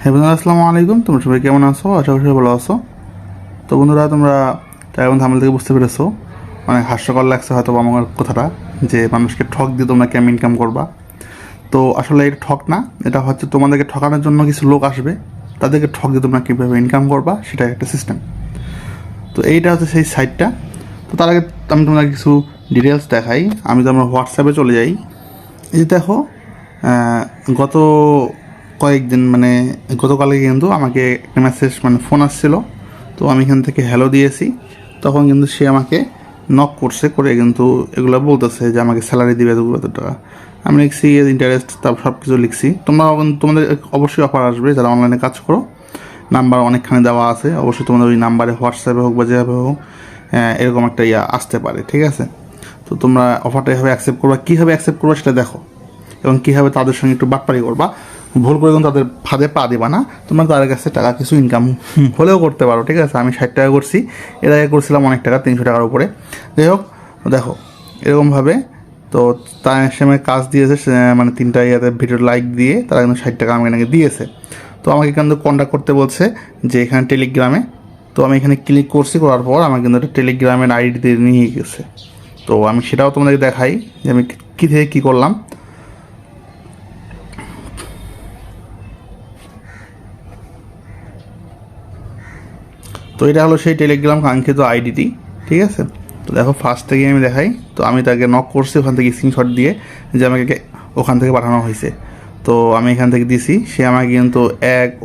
হ্যাঁ বন্ধুরা, আসসালামু আলাইকুম। তোমরা সবাই কেমন আছো? আশা করি সবাই ভালো আছো। তো বন্ধুরা, তোমরা এখন থাম্বনেল থেকে বুঝতে পেরেছো, অনেক হাস্যকর লাগছে হয়তো আমার কথাটা, যে মানুষকে ঠক দিয়ে তোমরা কেমন ইনকাম করবা। তো আসলে এটা ঠক না, এটা হচ্ছে তোমাদেরকে ঠকানোর জন্য কিছু লোক আসবে, তাদেরকে ঠক দিয়ে তোমরা কীভাবে ইনকাম করবা সেটা একটা সিস্টেম। তো এইটা হচ্ছে সেই সাইটটা। তো তার আগে আমি তোমাদের কিছু ডিটেলস দেখাই। আমি তো আমরা হোয়াটসঅ্যাপে চলে যাই। এই যে দেখো, গত কয়েকদিন মানে গতকালে কিন্তু আমাকে একটা মেসেজ ফোন আসছিল। তো আমি এখান থেকে হ্যালো দিয়েছি। তখন কিন্তু সে আমাকে নক করছে, করে কিন্তু এগুলো বলতেছে যে আমাকে স্যালারি দিবে এতগুলো এত টাকা। আমি লিখছি ইন্টারেস্ট, তারপর সব কিছু লিখছি। তোমাদের অবশ্যই অফার আসবে যারা অনলাইনে কাজ করো। নাম্বার অনেকখানি দেওয়া আছে, অবশ্যই তোমাদের ওই নাম্বারে হোয়াটসঅ্যাপে হোক বা যেভাবে হোক এরকম একটা আসতে পারে, ঠিক আছে? তো তোমরা অফারটা এভাবে অ্যাকসেপ্ট করবা। কীভাবে অ্যাকসেপ্ট করবা সেটা দেখো, এবং কীভাবে তাদের সঙ্গে একটু বাটপারি করবা। ভুল করে কিন্তু তাদের ফাঁদে পা দিবা না। তোমরা তাদের কাছে টাকা কিছু ইনকাম হলেও করতে পারো, ঠিক আছে? আমি 60 টাকা করছি, এর আগে করছিলাম অনেক টাকা, 300 টাকার উপরে। যাই হোক, দেখো এরকমভাবে। তো তার সময় কাজ দিয়েছে, মানে 3টা ভিডিও লাইক দিয়ে তারা কিন্তু 60 টাকা আমাকে নাকি দিয়েছে। তো আমাকে কিন্তু কন্ট্যাক্ট করতে বলছে যে এখানে টেলিগ্রামে। তো আমি এখানে ক্লিক করছি, করার পর আমার কিন্তু একটা টেলিগ্রামের আইডি দিয়ে নিয়ে গেছে। তো আমি সেটাও তোমাদেরকে দেখাই যে আমি কী থেকে কী করলাম। তো এটা হলো সেই টেলিগ্রাম কাঙ্ক্ষিত আইডিটি, ঠিক আছে? তো দেখো, ফার্স্ট থেকে আমি দেখাই। তো আমি তাকে নক করছি ওখান থেকে স্ক্রিনশট দিয়ে, যে আমাকে ওখান থেকে পাঠানো হয়েছে। তো আমি এখান থেকে দিছি, সে আমাকে কিন্তু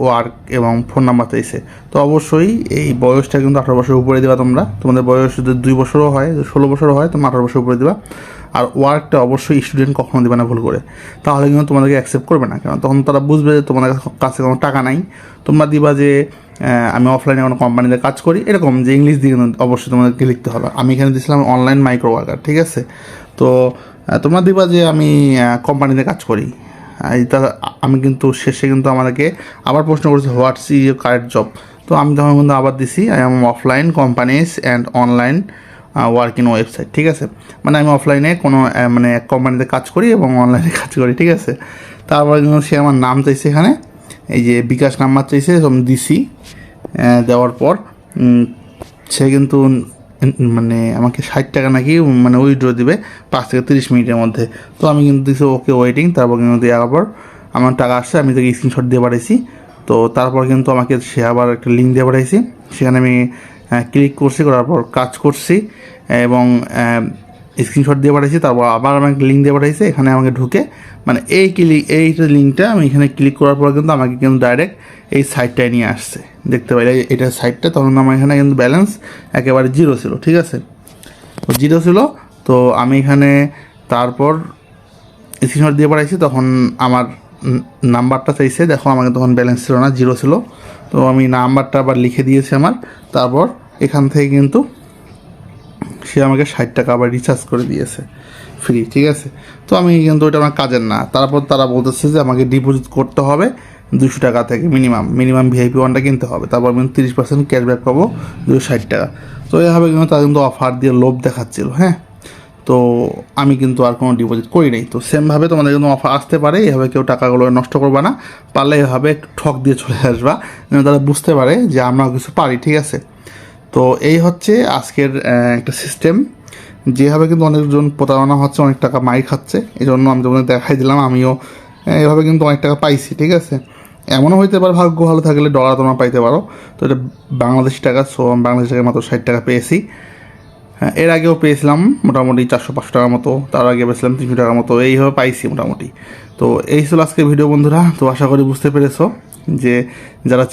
ওয়ার্ক এবং ফোন নাম্বার চাইছে। তো অবশ্যই এই বয়সটা কিন্তু 18 বছরের উপরে দেবা তোমরা। তোমাদের বয়স যদি 2 বছরও হয়, 16 বছরও হয়, তোমরা 18 বছর উপরে দেবা। আর ওয়ার্কটা অবশ্যই স্টুডেন্ট কখনো দেবে না ভুল করে, তাহলে কিন্তু তোমাদেরকে অ্যাকসেপ্ট করবে না। কারণ তখন তারা বুঝবে যে তোমাদের কাছে কোনো টাকা নাই। তোমরা দিবা যে আমি অফলাইনে কোনো কোম্পানিতে কাজ করি, এরকম যে ইংলিশ দিয়ে অবশ্যই তোমাদেরকে লিখতে হবে। আমি এখানে দিয়েছিলাম অনলাইন মাইক্রো ওয়ার্কার, ঠিক আছে? তো তোমরা দিবা যে আমি কোম্পানিতে কাজ করি। আমি কিন্তু শেষে কিন্তু আমাদেরকে আবার প্রশ্ন করেছে, হোয়াটস ইউর কারেন্ট জব। তো আমি তখন কিন্তু আবার দিছি I am offline companies and online working website, ঠিক আছে? মানে আমি অফলাইনে কোনো মানে কোম্পানিতে কাজ করি এবং অনলাইনে কাজ করি, ঠিক আছে? তারপর কিন্তু সে আমার নাম চাইছে, এখানে এই যে বিকাশ নাম্বার চাইছে, আমি দিছি। দেওয়ার পর সে কিন্তু মানে আমাকে 60 টাকা নাকি মানে উইথড্র দিবে 5 থেকে 30 মিনিটের মধ্যে। তো আমি কিন্তু দিছি ওকে ওয়েটিং। তারপর কিন্তু দেওয়ার পর আমার টাকা আসছে, আমি তাকে স্ক্রিনশট দিয়ে পাঠাইছি। তো তারপর কিন্তু আমাকে সে আবার একটা লিঙ্ক দিয়ে পাঠাইছি, সেখানে আমি ক্লিক করছি, করার পর কাজ করছি এবং স্ক্রিনশট দিয়ে পাঠাইছি। তারপর আবার আমাকে লিঙ্ক দিয়ে পাঠাইছে, এখানে আমাকে ঢুকে মানে এইটা লিঙ্কটা আমি এখানে ক্লিক করার পর কিন্তু আমাকে কিন্তু ডাইরেক্ট এই সাইটটায় নিয়ে আসছে। দেখতে পাইলে এটা সাইটটা। তখন আমার এখানে কিন্তু ব্যালেন্স একেবারে 0 ছিল, ঠিক আছে? তো 0 ছিল। তো আমি এখানে তারপর স্ক্রিনশট দিয়ে পাঠাইছি, তখন আমার নাম্বারটা চাইছে। দেখো, আমাকে তখন ব্যালেন্স ছিল না, 0 ছিল। তো আমি নাম্বারটা আবার লিখে দিয়েছি আমার। তারপর এখান থেকে কিন্তু সে আমাকে 60 টাকা আবার রিচার্জ করে দিয়েছে ফ্রি, ঠিক আছে? তো আমি কিন্তু ওইটা আমার কাজের না। তারপর তারা বলতেছে যে আমাকে ডিপোজিট করতে হবে 200 টাকা থেকে মিনিমাম ভিআইপি ওয়ানটা কিনতে হবে। তারপর আমি 30% ক্যাশব্যাক পাবো 260 টাকা। তো এভাবে কিন্তু তারা কিন্তু অফার দিয়ে লোভ দেখাচ্ছিল, হ্যাঁ? তো আমি কিন্তু আর কোনো ডিপোজিট করি নাই। তো সেমভাবে তোমাদের কিন্তু অফার আসতে পারে, এভাবে কেউ টাকাগুলো নষ্ট করবা না। পারলে এভাবে একটু ঠক দিয়ে চলে আসবা, যেন তারা বুঝতে পারে যে আমরাও কিছু পারি, ঠিক আছে? তো এই হচ্ছে আজকের একটা সিস্টেম। যেভাবে কিন্তু অনেকজন প্রতারণা হচ্ছে, অনেক টাকা মাই খাচ্ছে। এই জন্য আমি তোমাদের দেখাই দিলাম, আমিও এভাবে কিন্তু অনেক টাকা পাইছি, ঠিক আছে? এমনও হইতে পারে ভাগ্য ভালো থাকলে ডলার তোমরা পাইতে পারো। তো এটা বাংলাদেশি টাকা, সো আমি বাংলাদেশি টাকায় মাত্র 60 টাকা পেয়েছি। হ্যাঁ, এর আগেও পেয়েছিলাম মোটামুটি 400-500 টাকার মতো, তার আগে পেয়েছিলাম 300 টাকার মতো, এইভাবে পাইছি মোটামুটি। তো এই ছিল আজকের ভিডিও বন্ধুরা। তো আশা করি বুঝতে পেরেছো যে যারা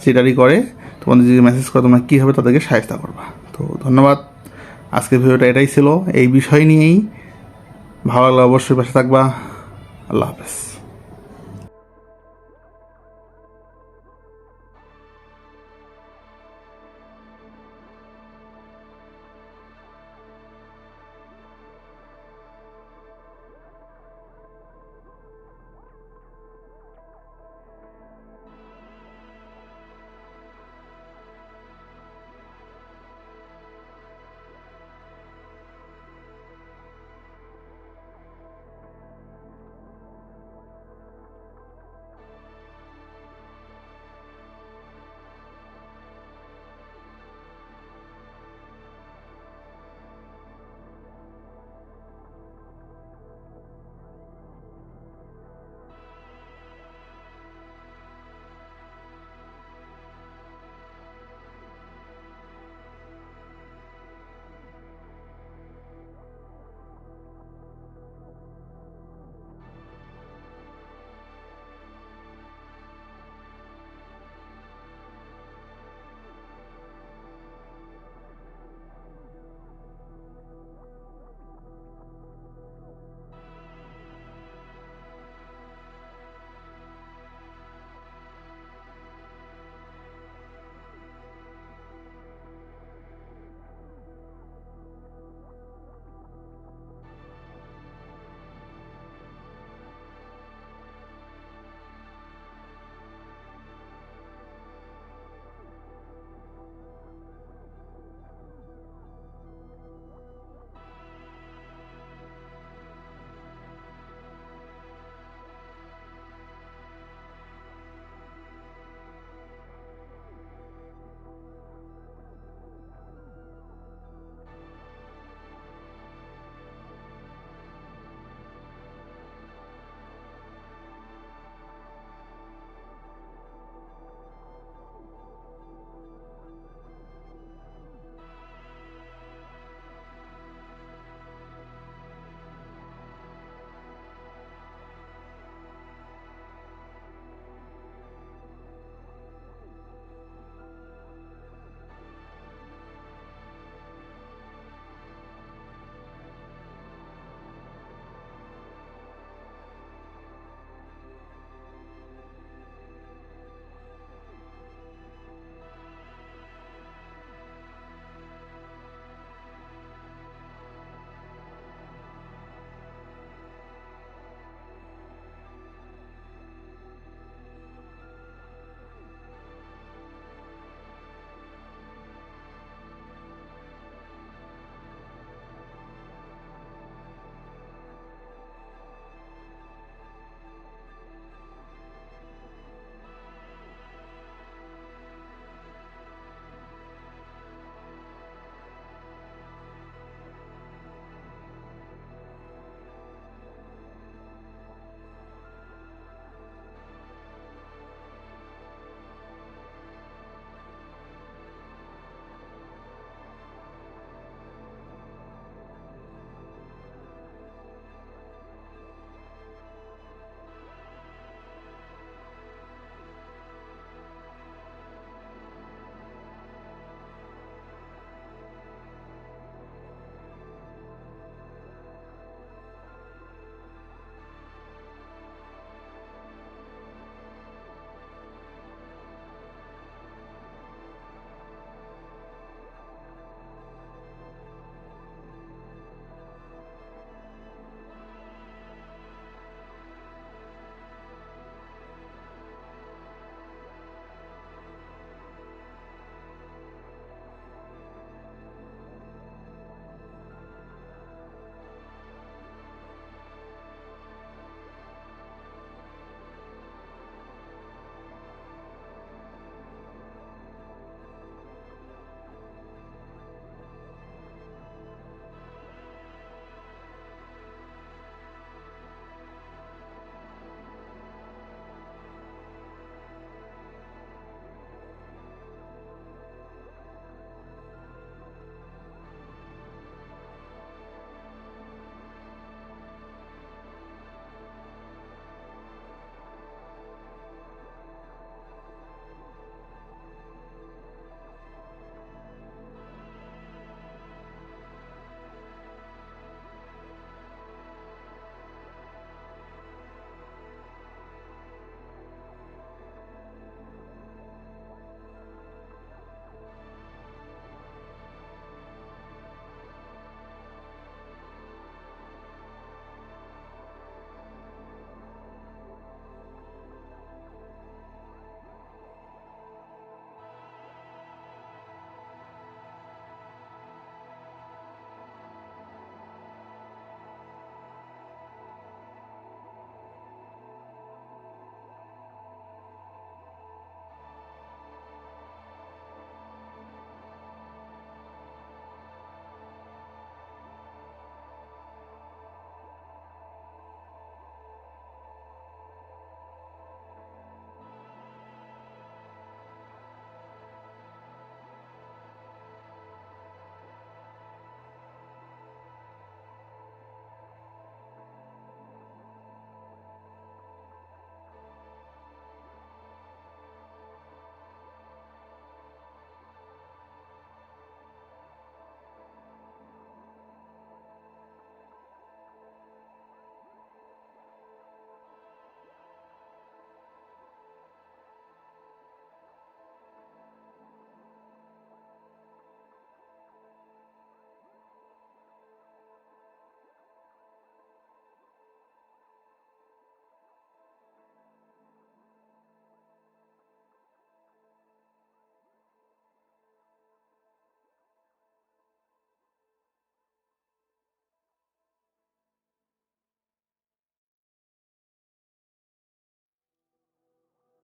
চিটারি করে, তোমাদের যদি মেসেজ করে তোমরা কীভাবে তাদেরকে সাহায্য করবা। তো ধন্যবাদ। আজকের ভিডিওটা এটাই ছিল, এই বিষয় নিয়েই। ভালো লাগলে অবশ্যই পাশে থাকবা। আল্লাহ হাফেজ।